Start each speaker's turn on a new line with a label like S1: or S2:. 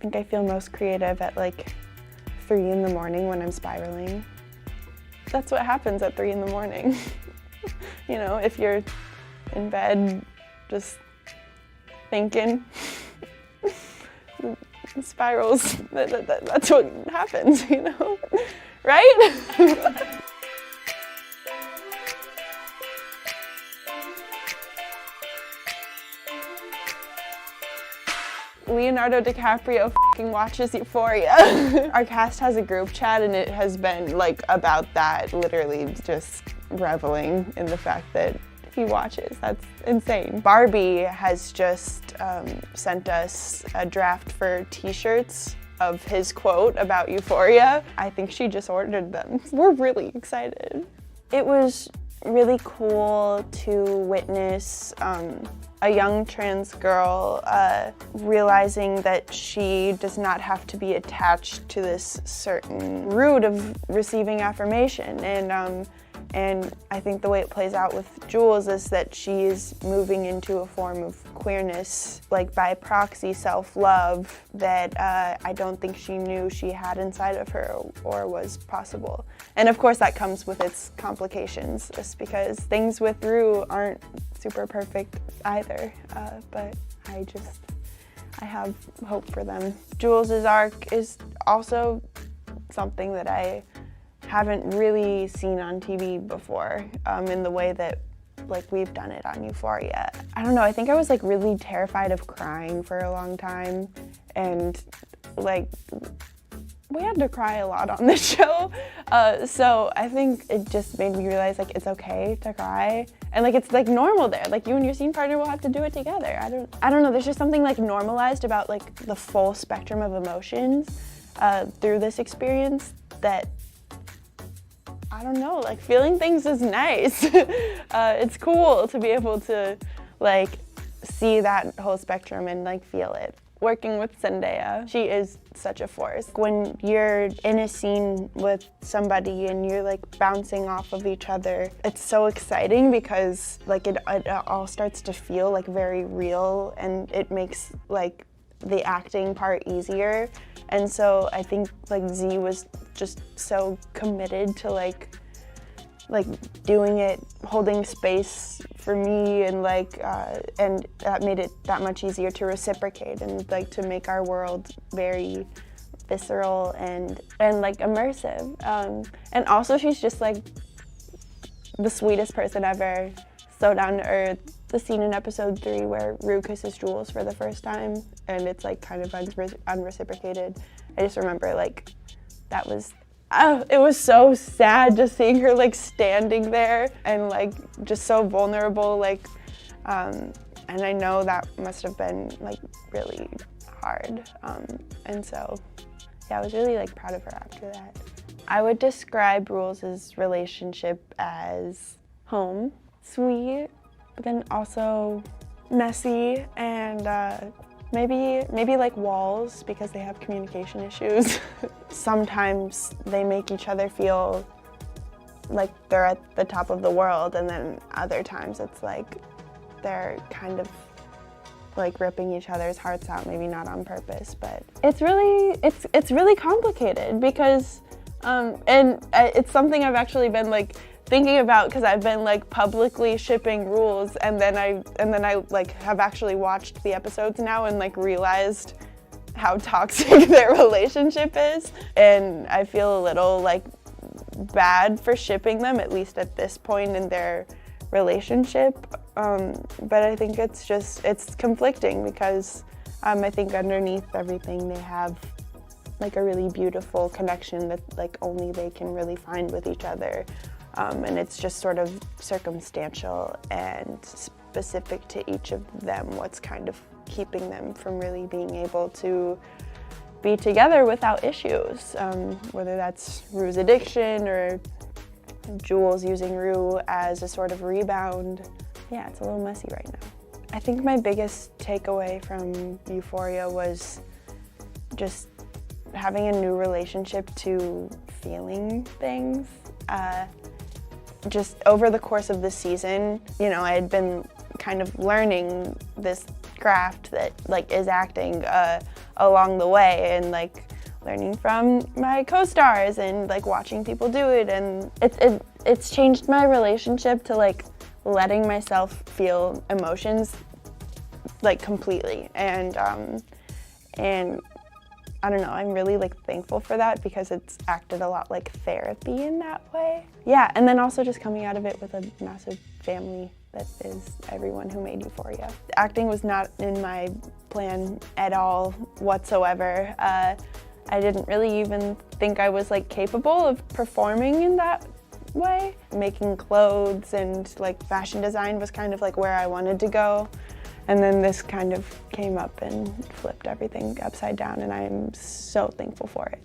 S1: think I feel most creative at like 3 in the morning when I'm spiraling. That's what happens at 3 in the morning. You know, if you're in bed just thinking, spirals, that's what happens, you know, right? Leonardo DiCaprio f***ing watches Euphoria. Our cast has a group chat and it has been like about that, literally just reveling in the fact that he watches. That's insane. Barbie has just sent us a draft for t-shirts of his quote about Euphoria. I think she just ordered them. We're really excited. It was really cool to witness a young trans girl realizing that she does not have to be attached to this certain route of receiving affirmation. And I think the way it plays out with Jules is that she is moving into a form of queerness, like by proxy self-love, that I don't think she knew she had inside of her or was possible. And of course that comes with its complications, just because things with Rue aren't super perfect either, but I have hope for them. Jules' arc is also something that I haven't really seen on TV before, in the way that like we've done it on Euphoria. I don't know, I think I was like really terrified of crying for a long time, and like we had to cry a lot on this show, so I think it just made me realize like it's okay to cry, and like it's like normal there, like you and your scene partner will have to do it together. I don't know, there's just something like normalized about like the full spectrum of emotions through this experience that, I don't know, like feeling things is nice. It's cool to be able to like see that whole spectrum and like feel it. Working with Zendaya, she is such a force. When you're in a scene with somebody and you're like bouncing off of each other, it's so exciting because like it all starts to feel like very real, and it makes like the acting part easier. And so I think like Z was just so committed to like doing it, holding space for me, and like and that made it that much easier to reciprocate and like to make our world very visceral and like immersive. And also she's just like the sweetest person ever, so down to earth. The scene in episode 3 where Rue kisses Jules for the first time and it's like kind of unreciprocated. I just remember like that was, it was so sad just seeing her like standing there and like just so vulnerable, like and I know that must have been like really hard, and so yeah, I was really like proud of her after that. I would describe Jules' relationship as home, sweet, but then also messy, and maybe like walls because they have communication issues. Sometimes they make each other feel like they're at the top of the world, and then other times it's like they're kind of like ripping each other's hearts out, maybe not on purpose, but it's really complicated because and it's something I've actually been like thinking about, because I've been like publicly shipping Jules, and then I like have actually watched the episodes now and like realized how toxic their relationship is, and I feel a little like bad for shipping them, at least at this point in their relationship, but I think it's conflicting because I think underneath everything they have like a really beautiful connection that like only they can really find with each other. And it's just sort of circumstantial and specific to each of them what's kind of keeping them from really being able to be together without issues, whether that's Rue's addiction or Jules using Rue as a sort of rebound. Yeah, it's a little messy right now. I think my biggest takeaway from Euphoria was just having a new relationship to feeling things. Just over the course of the season, you know, I had been kind of learning this craft that like is acting along the way, and like learning from my co-stars and like watching people do it, and it's changed my relationship to like letting myself feel emotions like completely, and I don't know, I'm really like thankful for that because it's acted a lot like therapy in that way. Yeah, and then also just coming out of it with a massive family that is everyone who made Euphoria. Acting was not in my plan at all whatsoever. I didn't really even think I was like capable of performing in that way. Making clothes and like fashion design was kind of like where I wanted to go. And then this kind of came up and flipped everything upside down, and I'm so thankful for it.